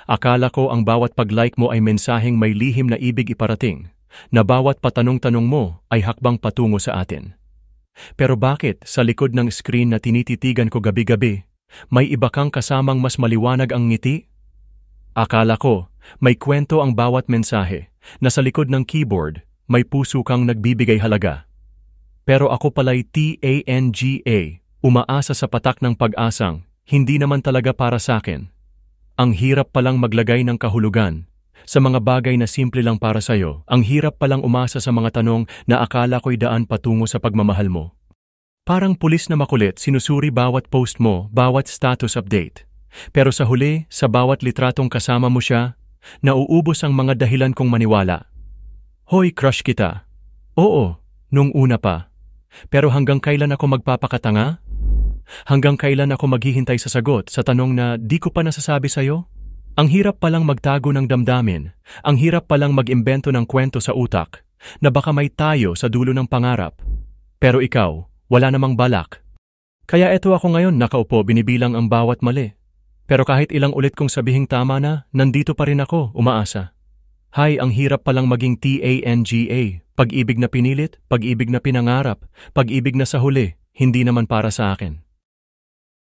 Akala ko ang bawat pag-like mo ay mensaheng may lihim na ibig iparating, na bawat patanong-tanong mo ay hakbang patungo sa atin. Pero bakit sa likod ng screen na tinititigan ko gabi-gabi, may iba kang kasamang mas maliwanag ang ngiti? Akala ko, may kwento ang bawat mensahe, na sa likod ng keyboard, may puso kang nagbibigay halaga. Pero ako pala'y TANGA, umaasa sa patak ng pag-asang, hindi naman talaga para sa akin. Ang hirap palang maglagay ng kahulugan sa mga bagay na simple lang para sa'yo. Ang hirap palang umasa sa mga tanong na akala ko'y daan patungo sa pagmamahal mo. Parang pulis na makulit, sinusuri bawat post mo, bawat status update. Pero sa huli, sa bawat litratong kasama mo siya, nauubos ang mga dahilan kong maniwala. Hoy, crush kita. Oo, nung una pa. Pero hanggang kailan ako magpapakatanga? Hanggang kailan ako maghihintay sa sagot sa tanong na di ko pa nasasabi sa'yo? Ang hirap palang magtago ng damdamin. Ang hirap palang mag-imbento ng kwento sa utak na baka may tayo sa dulo ng pangarap. Pero ikaw, wala namang balak. Kaya eto ako ngayon nakaupo binibilang ang bawat mali. Pero kahit ilang ulit kong sabihing tama na, nandito pa rin ako, umaasa. Hay, ang hirap palang maging TANGA. Pag-ibig na pinilit, pag-ibig na pinangarap, pag-ibig na sa huli, hindi naman para sa akin.